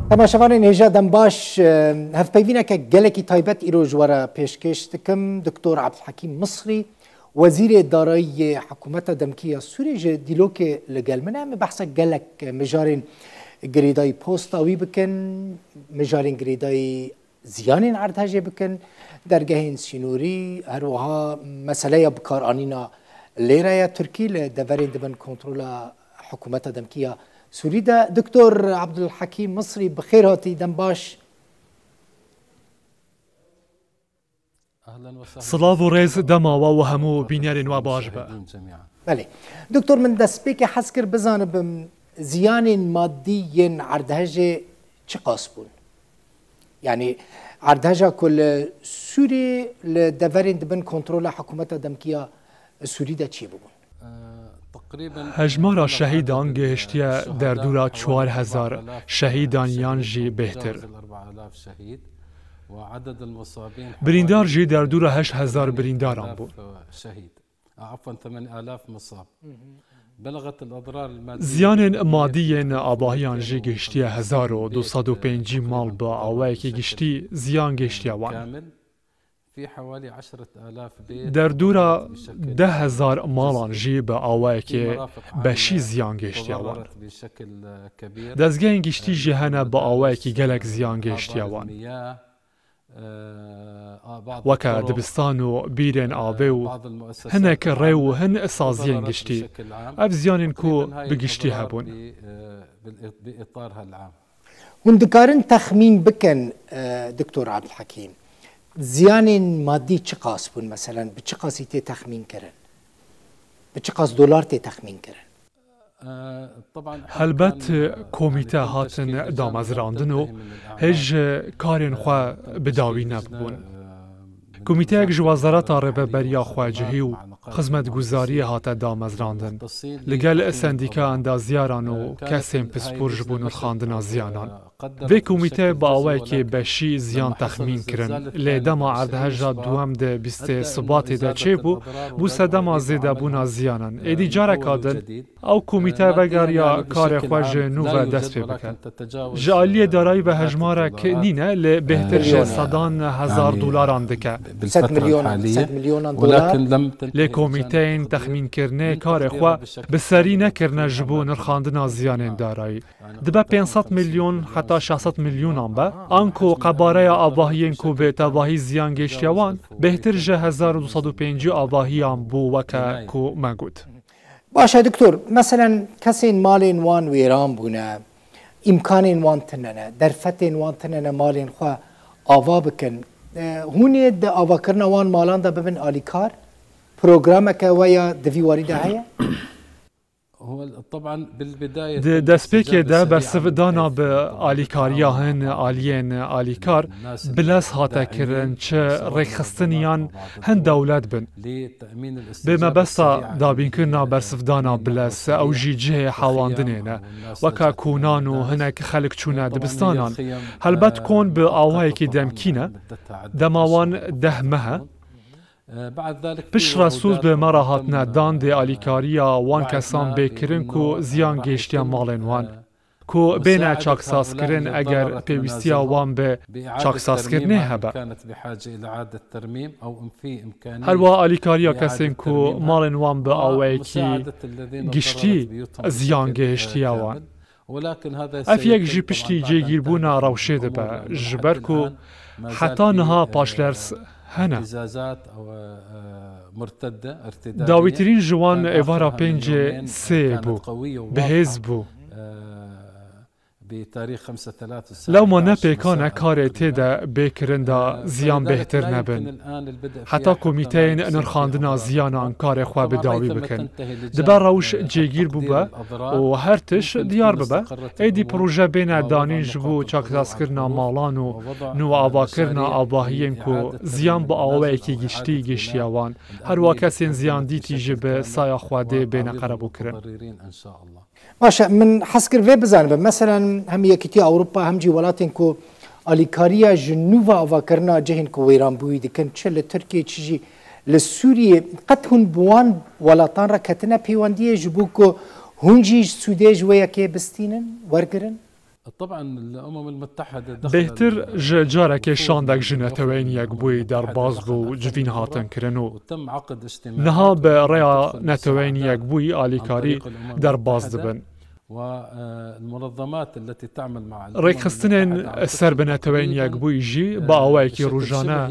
تماشاوانên hêja dembaş hevpeyvîneke gelekî taybet îro ji we re pêşkêş dikim. Doktor Abdulhekîm Misrî, Wezîrê Darayî Hikûmeta Demkî ya Sûriyê ji dîlokê li gel min e. Em ê behsa gelek mijarên girêdayî posta wî bikin, mijarên girêdayî ziyanên erdhejê bikin, dergehên sînorî, her wiha meseleya bikaranîna lêreya Tirkî li deverên dibin kontrola Hikûmeta Demkî ya Sûrî de. Doktor Abdulhekîm Misrî, bi xêr hatî dembaş. Silav û rêz dema we û hemû bînerên we baş be. Belê. Doktor, min destpêkê hez kir bizanibim ziyanên maddî yên erdhejê çi qas bûn? Yani erdheja ku li Sûriyê li deverên dibin kontrola Hikûmeta Demkî ya Sûrî de çi bûn? Hejmara şehîdan gihiştiye derdûra 4000 şehîdan yan jî bêhtir. Birîndar jî derdûra 8000 birîndaran bû. Ziyanên madî abahiyan jî gihiştiye 1205 mal bi awayekî giştî ziyan gihiştiye wan. Derdûra 10,000 malan jî bi awayekê beşî ziyan gihiştiye wan. Dezgehên giştî jî hene bi awayekî gelek ziyan gihiştiye wan. Weke dibistan û bîrên avê û hinek rê û hin saziyên giştî. Ev ziyanên ku bi giştî hebûn. Hûn dikarin texmîn bikin Doktor Abdulhekîm, ziyanên maddî çi qas bûn meselen, bi çi qasî tê texmîn kirin? Bi çi qas dolar tê texmîn kirin? Helbet komîte hatin damezrandin û hêj karên xwe bi dawî nebûn. Komîteyek ji Wezareta Rêveberiya Xwecihî û xizmetguzariyê hate damezrandin. Li gel sendîka endazyaran û kesên pispor ji bo nirxandina ziyanan. Vê komîte bi awayekê beşî ziyan texmîn kirin. Lê dema erdheja duhem de bîstê Sibatê de çêbû, bû sedema zêdebûna ziyanan. Êdî careka din, ew komîte vegeriya karê xwe ji nû ve dest pê bike. Ji aliyê darayî ve hejmarek nîne, lê bêhtir ji sedan 1000 dolaran dike. 100 milyonan dolar. Lê komîteyên texmînkirinê karê xwe bi serî nekirine ji bo nirxandina ziyanên darayî. Dibe 500 milyon heta 600 milyonan be, an ku qebareya avahiyên ku bê tevahî ziyan gihiştiye wan, bêhtir ji 1205 avahiyan bû weke ku me got. Baş e doktor, meselen kesên malên wan wêran bûne, îmkanên wan tinene, derfetên wan tinene malên xwe ava bikin. Hûnê di avakirina wan malan da bibin alîkar? Programeke we ya divî warî de heye? Di destpêkê de bersivdana bi alîkariya hin aliyên alîkar biles hate kirin çi rêxistiniyan hin dewlet bin. Bê mebesta dabînkirina bersivdana biles ew jî cihê hewandinê ne. Weka konan û hinek xelk çûne dibistanan. Helbet kon bi awayekî demkî ne, dema wan 10 mehe. Pişra sûz bi me re hatine dan dê alîkariya wan kesan bêkirin ku ziyan gihiştiya malên wan. Ku bêne çaksazkirin eger pêwîstiya wan bi çaksazkirinê hebe. Her wa alîkariya kesên ku malên wan bi awayekî giştî ziyan gihiştiya wan. Ev yek jî piştî cêgîrbûna rewşê dibe, ji ber ku heta niha paşlers hene. Dawîtirîn ji wan êvara pêncê sê bû, bihêz bû. Lewma ne pêkane karê tê de bêkirin da ziyan bêhtir nebin. Heta komîteyên nirxandina ziyanan karê xwe bi dawî bikin. Dibe rewş cêgîr bûbe û her tiş diyar bibe. Êdî proje bêne danîn ji bo çaksazkirina malan û nû avakirina avahiyên ku ziyan bi awayekî giştî gihiştiye wan. Her wa kesên ziyan dîtî jî bi saya xwedê bêne qerebûkirin. Başa, min hez kir vê bizanibim. Meselen hem Yekîtiya Ewropa hem jî welatên ku alîkariya ji nû ve avakirina cihên ku wêranbûyî dikin, çi li Tirkiye çi jî li Sûriyê, qet hûn bi wan welatan re ketine pêwendiyê ji bo ku hûn jî Sûdê ji wê yekê bistînin, wergirin? بهتر جارك شاندك جنتوين يك بوي در باز بو جوین هاتن کرنو نها به ریا نتوين يك بوي آلیکاری در باز دبن ڕێکخستنên سەر بە نەتەوەین یەکبووی ژی بە ئاوایەکی ڕۆژانە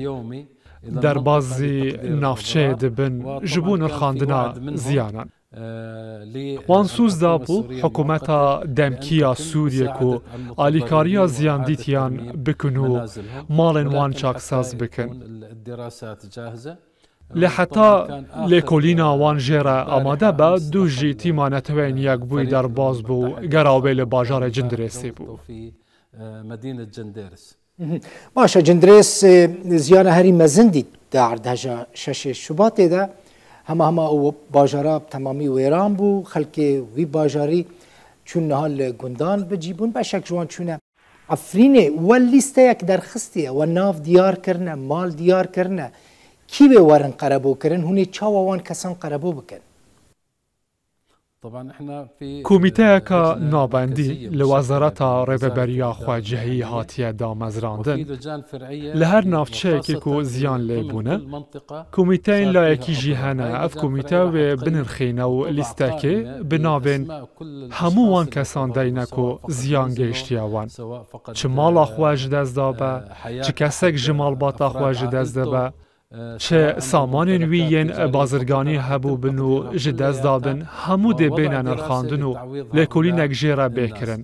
دەربازی ناوچەیە دەبن ji بۆ نرخاندنا زیانان. وان سوزدا بوو حکوومەتا دەمکیە سووریەک و ئالیکاریە زیاندیتیان بکن و ماڵên وان چاکساز بکەن. لە حتا لێکۆلینا وان ژێرە ئامادە بە دووژی تیما نەتەوەین یەکبووی دەرباز بوو گەراوبێ لە باژارە جندرێسێ بوو. باشە جندرێس زیانە هەری مەزندی داردهژە شەشێ شوباتێدا هەمە ئەو باژارە تەمامی وێران بوو خەلکێ وی باژاری چوونەها لە گوندان بجیبوون بەشێک جوان چوونە ئەفرینێ وە لیستەیەک دەرخستیە وە ناو دیارکردنە ماڵ دیارکردنە کی به ورن قربو کرن هونی چاوان کسان قربو بکن. کۆمیتەیەکە نابەندی لە وەزارەتە ڕێبەبەریە خواجهەیی هاتیە دامەزراندن لە هەر ناوچەیەکێک و زیان لێبوونە کۆمیتەین لایەکیژی هەنە ئەف کۆمیتە وێ بنرخینە و لیستەکێ بناوێن هەموو وان کەسان دەینەک و زیان گەیشتیاوان چ ماڵا خواژ دەستدا بە چ کەسێک ژ ماڵباتە خواژ دەست دەبە چه سامانên wî yên bazirganî hebû bin û ji dest dabin hemû dê bêne nirxandin û lêkolînek jê re bêkirin.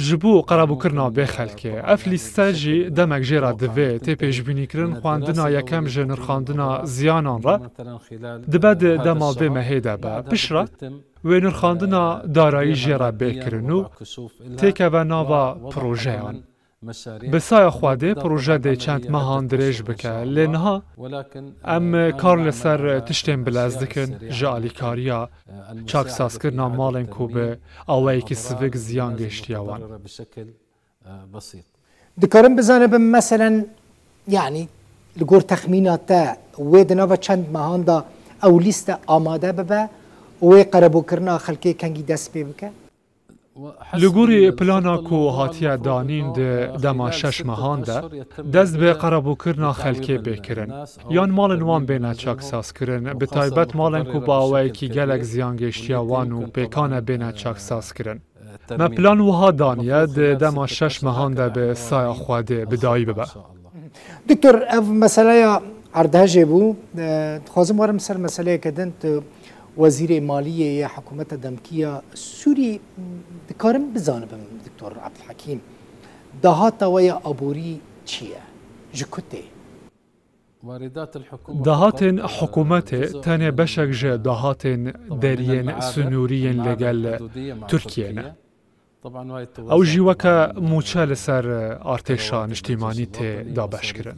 Ji bo qerebûkirina bê xelkê, ev lîste jî demek jê re divê tê pêşbînîkirin xwendina yekem ji nirxandina ziyanan re dibe di dema vê mehê de be pişre wê nirxandina darayî jê re bêkirin û têkeve nava projeyan. Bi saya Xwedê proje dê çend mehan dirêj bike lê niha em kar li ser tiştên bilez dikin ji alîkariya çaksazkirina malên ku bi awayekî sivik ziyan gêştiya wan. Dikarin bizanibin meselen yani li gor texmîna te wê di nava çend mehan da ew lîste amade bibe wê qerebûkirina xelkê kengî dest pê bike? Li gorî plana ku hatiye danîn di dema şeş mehan de dest bi qerebûkirina xelkê bêkirin yan malên wan bêne çaksazkirin bi taybet malên ku bi awayekî gelek ziyan gêştiya wan û pêkane bêne çaksazkirin. Me plan wiha daniye di dema şeş mehan de bi saya Xwedê bi dayî bibe. Doktor ev meseleya erdhejê bû dixwazim warim ser meseleyeke din tu Wezîrê Maliyê ya hikûmeta demkiya Sûrî dikarim bizanibim Doktor Abdulhekîm dahata we ya aborî çi ye ji ku tê? Dahatên hikûmetê tenê beşek ji dahatên deriyên sunûriyên legel Tirkiye ne. Ew jî weke mûçe li ser artêşa niştîmanî tê dabeşkirin.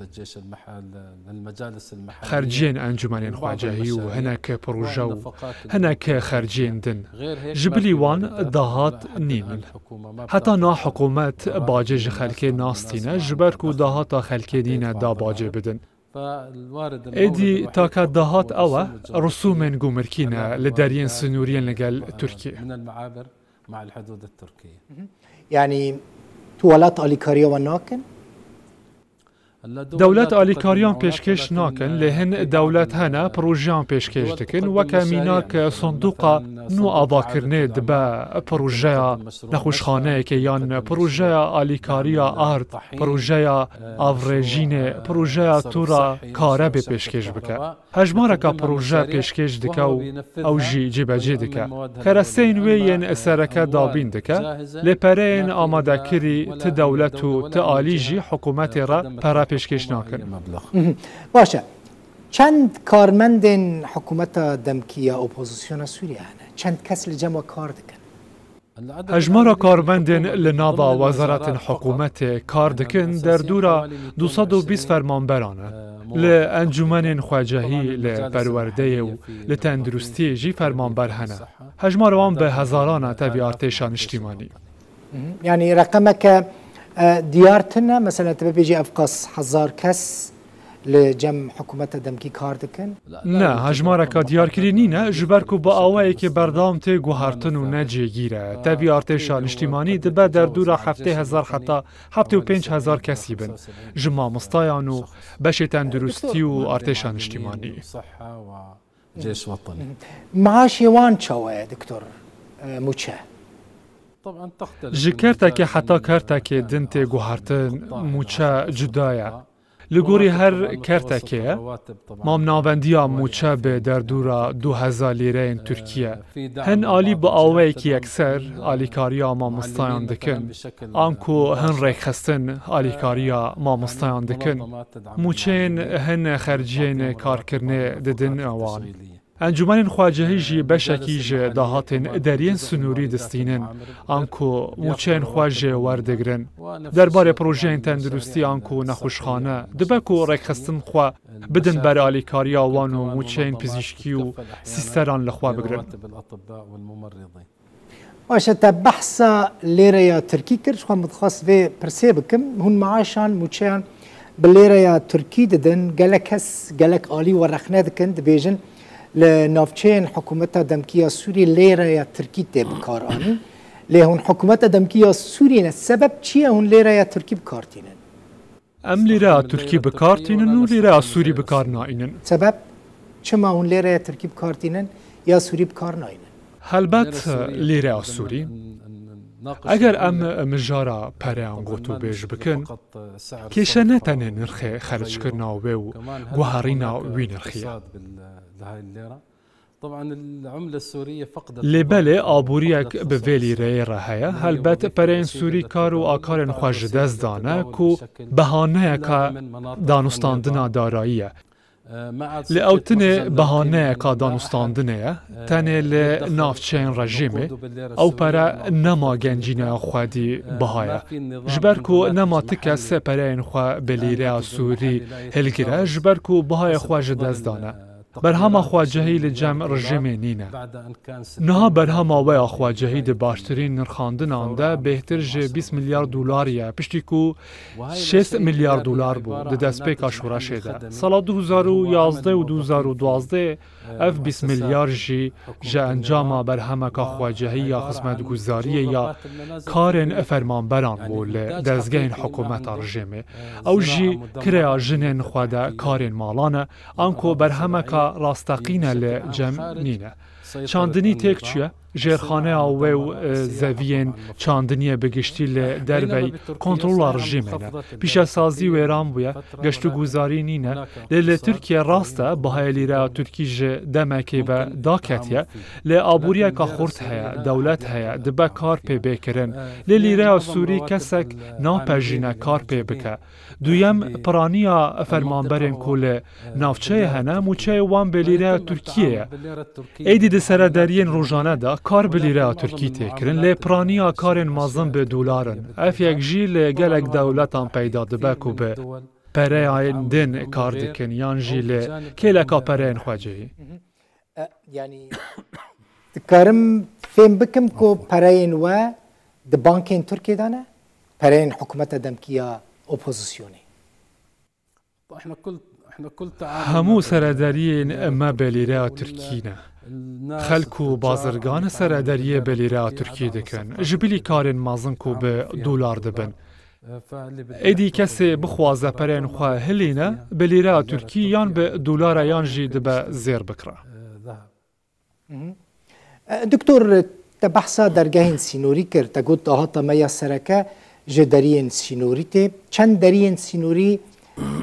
Xerciyên encûmenên xwecehî û hinek proje û hinek xerciyên din ji bilî wan dahat nînin. Heta na hikûmet bacê ji xelkê nastîne ji ber ku dahata xelkê dîne da bacê bidin. Êdî take dahat ew e risûmên gûmirkî ne li deriyên sunûriyên legel Tirkiye. مع الحدود التركية. يعني توالات آلیکاریه و ناکن؟ دولت آلیکاریان پێشکەش ناکەن لێ هەن دەولەت هەنە پرۆژیان پێشکەش دەکەن وەکە میناک سندوقا نو ئاواکردنێ دبە پرۆژەیە نەخۆشخانەیەکە یان پرۆژەیە ئالیکاریە ئارد پرۆژەیە ئاڤڕێژینێ پرۆژەیە توورە کارە بێ پێشکەش بکە هەژمارەکە پرۆژە پێشکەش دکە و ئەو ژی جێبەجێ دکە کەرەستەین وێیەن ئەسەرەکە دابین دکە لێپەرەیەن ئامادەکردی ت دەولەت و ت ئالیژی حکوومەتی ڕە پەرە پێشکەش ناکەن. باشە چەند کارمەندên حکوومەتە دەمکیە ئۆپۆزیسیۆنە سووریا هەنە چەند کەس لە جەمە کار دەکەن؟ هەژمارە کارمەندên li nava wezarətên حکوومەtê kar dikin derdûra 220 fermanberan e. Li encûmenên xwecehî li perwerdeyê û li tenduristiyê jî fermanber hene. Hejmara wan bi hezaran e tevî artêşa niştîmanî. Yani reqemeke diyartine mesela tebe bêjî ev qas 1000 kes لجم حکومت دمکی کار دکن؟ نه هجمارکا دیارکرینینه جبرکو با آوایی که بردام تی گوهرتن و نجیگیره تبی ارتشا اجتماعی دبه در دورا 70,000 حتی 75,000 کسی بن جمع مستایان و بشه تندرستی و ارتشا اجتماعی جيش وطني. معاش وان چاوه دکتور موچه؟ طبعا تختلف. جی کرتکی حتی کرتکی دنت گوهرتن موچه جدایه. لگوری هر کرتکیه مام ناوندیا موچه به در دورا 2000 لیره ترکیه هن آلی با آوه که اکثر آلیکاریا ما مستایان دکن آنکو هن ریخستن آلیکاریا ما مستایان دکن موچین هن خرجین کار کرنه ددن اوان انجمن خواجهی جی بشکی جی داهاتن درین سنوری دستینن آنکو موچین خواجه وردگرن درباره پروژه تندرستی آنکو نخوشخانه دبکو ریخستن خوا بدن بر آلیکاری آوان و موچین پزیشکی و سیستران لخوا بگرن باشه تا بحثا لیره یا ترکی کرد خواهم متخواست به پرسه بکم هون معاشان موچین بلیره یا ترکی ددن گلک هس گلک آلی و رخنه دکن دبیجن لنافچین حکومت دمکیه سوری لیره یا ترکی بکار آنی لهون حکومت دمکیه سوری نه سبب چیه هون لیره یا ترکی بکارتینن؟ ام لیره ترکی بکارتینن و لیره سوری بکار ناینن سبب چما هون لیره یا ترکی بکارتینن یا سوری بکار ناینن؟ هلبت لیره سوری اگر ام مجارا پریان گوتو بیش بکن کیشه نتنه نرخه خرج کرنا و گوهرینا وی نرخیه لبله آبوریک به ویلی ری رهیه هلبت پرین سوری کار و آکارن خواج دست دانه کو بهانه که دانستاندنا داراییه لأوتنه بهانه که دانستاندنه تنه لنافچین رژیمه او پره نما گنجینه خودی بهایه جبرکو نما تکه سه پرین خوا بلیره سوری هلگیره جبرکو بهای خواج دست دانه برهما خواجهی لجمع رژیم نینه نها برهما ویا خواجهی ده باشترین نرخاندن آنده بهتر جه 20 میلیارد دلاریه پشتی کو 6 میلیارد دلار بود ده دست پیکا شورا شده سال 2011 و 2012 اف 20 میلیارد جه انجام برهما که خواجهی یا خدمت گزاری یا کارن فرمانبران بود دزگین حکومت رژیمه او جی کریا جنین خواده کارن مالانه آنکو برهما که راستقینه لجمع نینه چاندنی تک چیه؟ جرخانه آوه و زوین چاندنی بگشتی لدروی کنترول رژیمه نه پیش سازی و ایران بویه گشتو گوزاری نینه لیل ترکیه راسته بهای لیره ترکی جه دمکی به داکتیه لی آبوریه که خورد هیا دولت هیا دبه کار پی بکرن لی لیره سوری کسک ناپجینه کار پی بکه دویم پرانیا فرمانبرین کل نافچه هنه موچه وان به لیره ترکیه ایدی ده سردارین روزانه ده کار به لیره ترکی تکرن لی پرانیا کارن مازن به دلارن اف یک جی لی گلک دولتان پیدا دبه کو به پره دن کار دکن یان جی لی کلکا پره خواجهی یعنی دکارم فهم بکم کو پره و ده بانکین ترکی دانه پره حکومت دمکیه اپوزیسیونی همو سردارین ما به لیره ترکی نه خلکو بازرگان سرداریه به لیره ترکی دکن جبیلی کارن مازن کو به دلار دبن ایدی کسی بخوازه پرین خواه هلینه به لیره ترکی یان به دلار یان جی دبه زیر بکره دکتور تبحثا درگاهین سینوری کرد تا گود داهاتا میا سرکه جه درین سینوری تی چند درین سینوری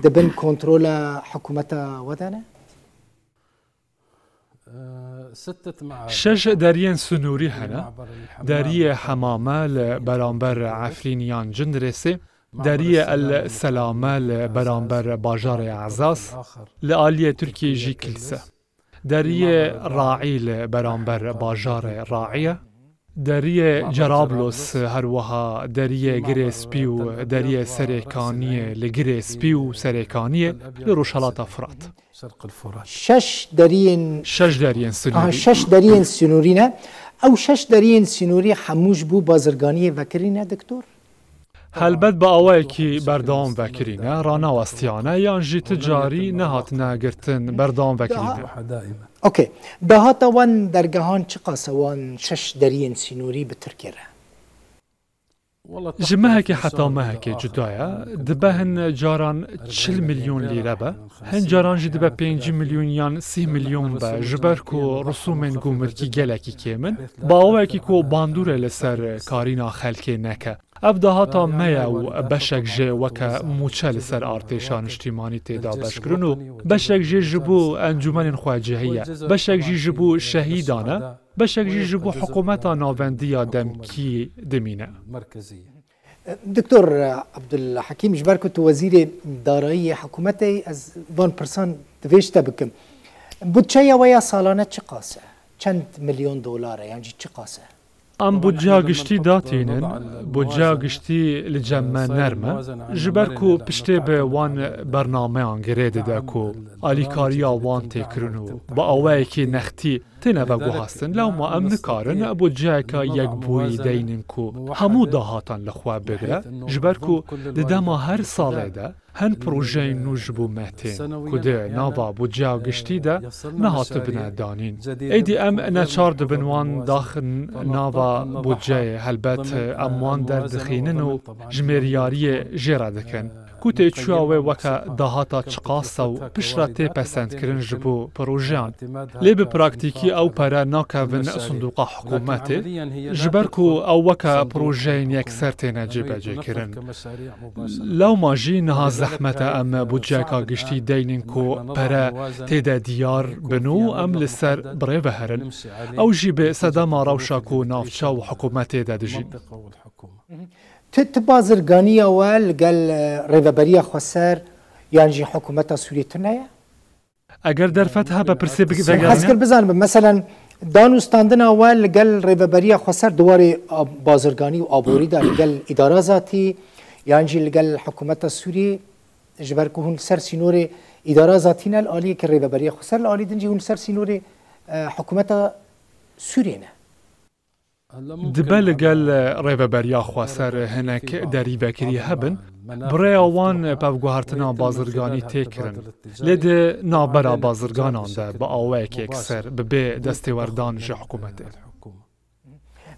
دبن کنترول حکومت ودانه؟ شش درین سنوری هنه دری حمامه لبرانبر عفرینیان جندرسه دری السلامه لبرانبر باجار اعزاز لآلیه ترکیه جی کلسه دری راعی لبرانبر باجار راعیه دری جرابلوس هروها دری گریسپی و دری سرکانیه لگریسپی و سرکانیه لروشالات فرات شش درین سنوری شش درین سنوری نه او شش درین سنوری حموش بو بازرگانی وکری نه دکتور هەلبەت بە ئەوەیەکی بەردەوام بەکرینە ڕاناوەستیانە یان ژی تجاری نەهاتنەگرتن بەردەوام بەکرینە. اوكي داهاتا وان دەرگەهان چ قاسە وان شەش دەریên سینووری bi Tirkiye re ji mehekê heta mehekê cuda ye dibe hin caran 40 milyon lîre be hin caran jî dibe 5 milyon yan 30 milyon be ji ber ku risûmên gûmirkî gelekî kêmin bawekî ku bandûrê li ser karîna xelkê neke. Ev dahata me ye û beşek jê weke mûçe li ser artêşa niştîmanî têda beşkirin û beşek jê ji bo encûmenên xwecihî ye, beşek jî ji bo şehîdan e, beşek jî ji bo hikûmeta navendiya demkî dimîne. دکتۆر عەبدولحەکیم ji ber ku tu wezîrê darayiyê hikûmetê ez van pirsan divê ji te bikim. Budçeya we ya salane çi qas e? Çend milyon dolar e yan jî çi qas e? Em budceya giştî datînin, budceya giştî li cem me nerme, ji ber ku piştê bi wan bernameyan girê dide ku alîkariya wan têkirin û bi awayekî nextî têne veguhastin, lewma em nikarin budceyeka yekbûyî deynin ku hemû dahatan li xwe bigire, ji ber ku di dema her salê de hin projeyên nû ji bo me tên ku di nava budceya giştî de nehatibine danîn. Êdî em neçar dibin wan daxin nava budceyê helbet em wan derdixînin û jimêriyariyê jê re dikin. Ku têçûya wê weke dahata çiqasa û pişra tê pesendkirin ji bo projeyan. Lê bi praktîkî ew pere nakevin sindoqa hikûmetê ji ber ku ew weke projeyên yekser têne cêbecêkirin. Lewma jî niha zehmet e em budceyeka giştî deynin ku pere têde diyar bin û em li ser birê veherin. Ew jî bi sedema rewşa ku navçe û hikûmetê de dijîn. Tu bazirganiya we li gel rêveberiya Xweser yan jî hikûmeta Sûriyê tune ye? Eger derfet hebe pirsê Ez kir bizanim meselen danûstandina we li gel rêveberiya Xweser duwarê bazirganî û aborî da li gel îdara zatî yan jî li gel hikûmeta Sûriyê ji ber ku hûn ser sînorê îdara zatî ne li aliyekî rêveberiya Xweser li alî din jî hûn ser sînorê hikûmeta Sûriyê ne. Dibe li gel rêveberiya Xweser hinek derîvekirî hebin, birêya wan pevguhartina bazirganî tê kirin. Lê di navbera bazirganan de bi awayekî yekser bi bê destêwerdan ji hikûmetê.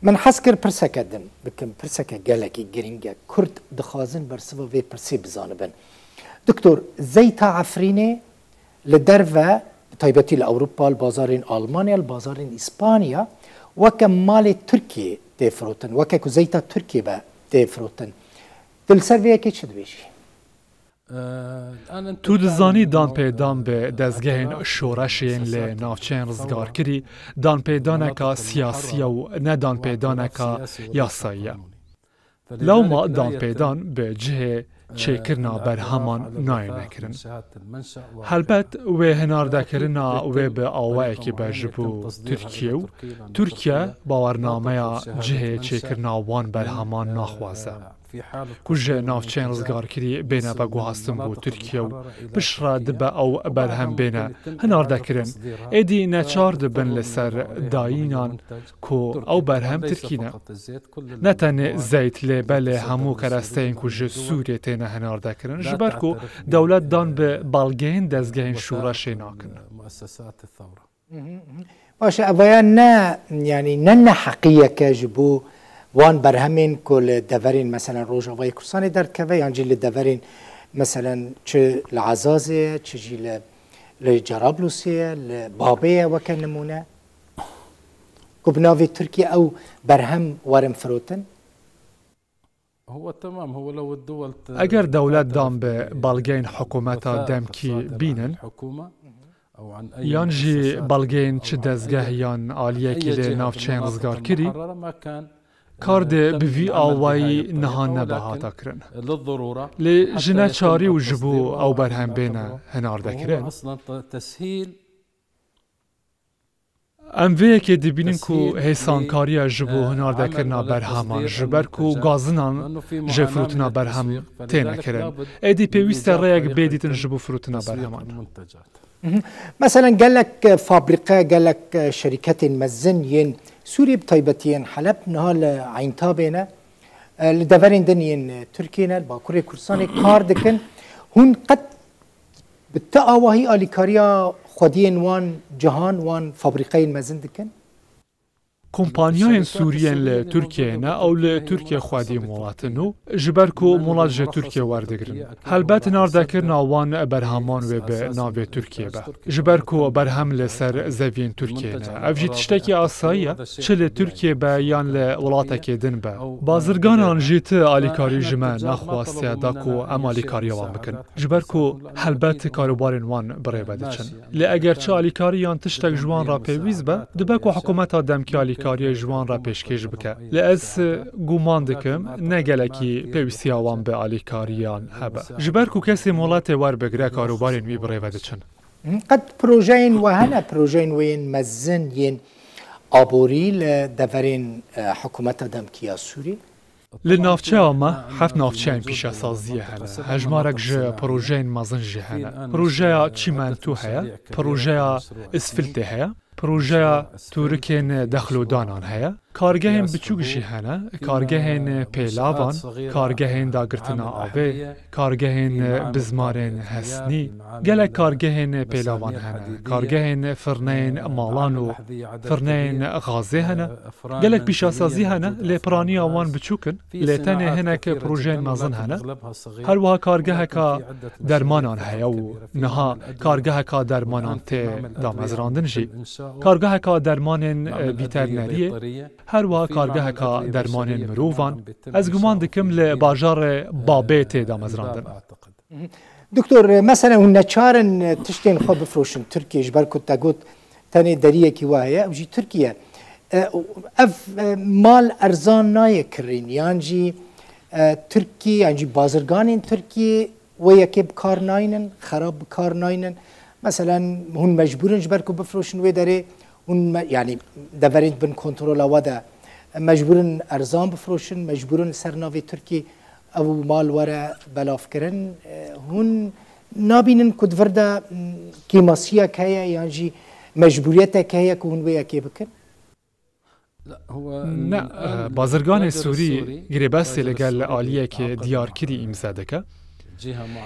Min hez kir pirseke din bikim pirseke gelekî giring e Kurd dixwazin bersiva vê pirsê bizanibin. Doktor Zeyta Efrînê li derve taybetî li Ewropa li bazarên Almanya li bazarên İspanya weke malê Tirkiye tê firotin weke ku zeyta Tirkiye be tê firotin. Dil ser vê yekê çi dibêjî? Tu dizanî danpêdan bi dezgehên şoreşên li navçeyên rizgarkirî danpêdaneka siyasî û nedanpêdaneka yasayî ye. Lewma danpêdan bi cihê çêkirina berheman nayê nekirin. Helbet wê hinardekirina wê bi awayekî be ji bo Tirkiye û Tirkiye bawernameya cihê çêkirina wan berheman naxwaze. Ku ji navçeyên rizgarkirî bêne veguhastin bû Tirkiye û pişra dibe ew berhem bêne hinardekirin, êdî neçar dibin li ser dayînan ku ew berhem Tirkî ne. Ne tenê zeyt lê belê hemû keresteyên ku ji Sûriyê têne hinardekirin ji ber ku dewlet dan bi balgehên dezgehên şoreşê nakin. Baş evaya ne yani ne heqiyeke ji bo وان برهمین کل دورین مثلا روجاوای کورسانی دردکوه یا جیل دورین مثلا چه لعزازه چه جیل لجرابلوسیه لبابیه وکن نمونه كوبنافي تركيا او برهم ورم فروتن هو تمام هو لو الدول اگر دولت دام به بالگین حکومتا دمکی بینن یان جی بالگین چه دزگه یان آلیه که لی نافچین رزگار کری کارد بوی آوایی نهان نبهاتا کرن لی جنه چاری و جبو او برهم بینه هنارده کرن ام وی که دبینن کو هیسانکاری جبو هنارده کرنا برهمان جبر کو گازنان جفروتنا برهم تینه کرن ایدی پیویست ریگ بیدیتن جبو فروتنا برهمان مثلا قال لك فابريقه قال لك شركات مزن ين سوريا بطيبتين حلب نهال عين تابينه لدفرين دنيين تركيا الباكوري كردستان كار دكن هون قد بالتقى وهي اليكاريا خودين وان جهان وان فابريقين مزن دكن کۆمپانیایان سووریان لە تورکیایە ئەو لە تورکیا خوادی وڵاتن و ژبەر و وڵات ژە تورکیا وەردەگرن هەلبەت ناردەکردن ناوان بەرهەمان وێ بە ناوێ تورکیە بە ژبەر و بەرهەم لەسەر زەڤین تورکیەنە ئەڤژی تشتێکی ئاساییە چ لە تورکیە بە یان لە وڵاتێکی دن بە بازرگانان ژیت ئالیکاری ژمە ناخواستیادا و ئەم ئالیکاریەوان بکەن ژبەر و هەلبەت کاروبارên وان بڕێبە دەچن لە ئەگەر چ ئالیکاریان تشتێک ژوان را پێویست بە دبەک و حکوومەتا دەمکی کاری جوان را پیشکش بکە لە ئەس گومان دکم نەگەلێکی پێویستیاوان بە ئالیکاریان هەبە ژبەر و کەسی وڵاتێ وەربگرە کاروبارên وی بڕێوە دەچن قد پروژین وهنا پروژین وین مزن ین ئابووری لە دەڤەرین حکوومەتە دەمکیە سووری لە ناوچەوەمە هەفت ناوچەیان پیشەسازیە هەنە هەژمارێک ژە پروژین مەزن ژە هەنە پروژەیە چیمەنتو هەیە پروژەیە ئسفلتێ هەیە پروژەیە تورکێن دەخلودانان هەیە کارگەهێن بچووکشی هەنە کارگەهێن پێلاوان کارگەهێن داگرتنا ئاوێ کارگەهێن بزمارێن هەستنی gelek kargehên pêlavan hene kargehên firneyên malan û firneyên xazê hene gelek pîşasazî hene lê piraniya wan biçûk in lê tenê hinek projeyên mezin hene her wiha kargeheka dermanan heye û niha kargeheka dermanan tê damezrandin jî kargeheka dermanên vîterneriyê her wiha kargeheka dermanên mirovan ez guman dikim li bajarê Babê tê damezrandin. دكتور مثلا هن نشارن تشتين خو بفروشن تركيا جبر كنت قلت تاني دريه كي وهي وجي تركيا اف مال ارزان ناي كرين يعني تركي يعني بازرگانين تركي ويا كيب كار ناينن خراب كار ناينن مثلا هن مجبورن جبر كو بفروشن ويدري هن يعني دفرين بن كنترول ودا مجبورن ارزان بفروشن مجبورن سرناوي تركي او مال ورا بلاف کرن هون نابینن کد ورده کیماسیه که یعنی مجبوریت که هون ویا کی بکن نه بازرگان سوری گریبستی لگل آلیه که دیار کری امزا دکه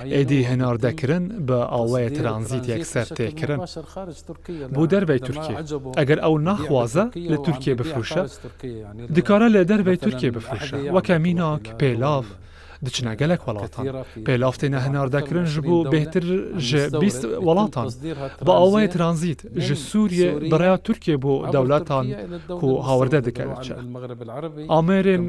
ایدی هنار دکرن با آوای ترانزیت یک سر تکرن بو دربی ترکیه اگر او نخوازه لترکیه بفروشه دکاره لدربی ترکیه بفروشه وکمیناک پیلاف دچنا gelek walatan pêlaftên henar dekirin ji bo bêhtir ji 20 walatan bi awayê tranzît ji Sûriye biraya Tirkiye bo dewletan ku hawirde dike diçe Amêrên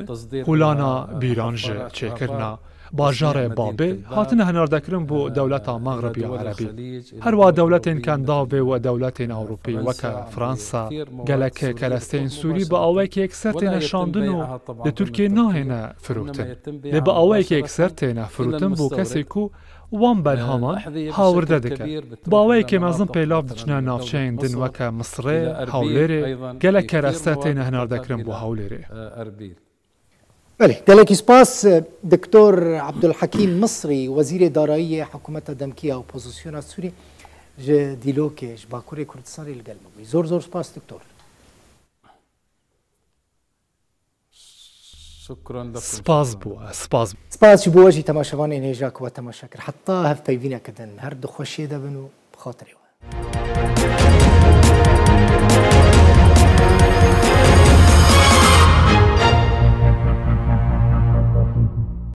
Kulana Bîran ji çêkirina bajarê Babê hatine henerdekirin bo dewleta Meğrebiya Erebî her wa dewletên Kendavê û dewletên Ewropî weke Fransa gelek kelesteyên Sûrî bi awayekî yekser têne şandin û li Tirkiye nahêne firotin lê bi awayekî yekser têne firotin bo kesê ku wan berhaman hawirde dike bi awayekî mezin pêlav diçine navçeyên din weke Misrê Hewlêrê gelek kereste têne henerdekirin bo Hewlêrê. بله گلکی سپاس دکتور عبدالحکیم مصری وزیر دارایی حکومت دمکیه اپوزیسیون سوری ج دیلوکه ج باکوری کردستان الگلموی زور زور سپاس دکتور شكرا لكم سپاس بو وجه تماشاوان نهجاك و تماشاكر حتى هف بيبينا كدن هر دخوشي دبنو بخاطري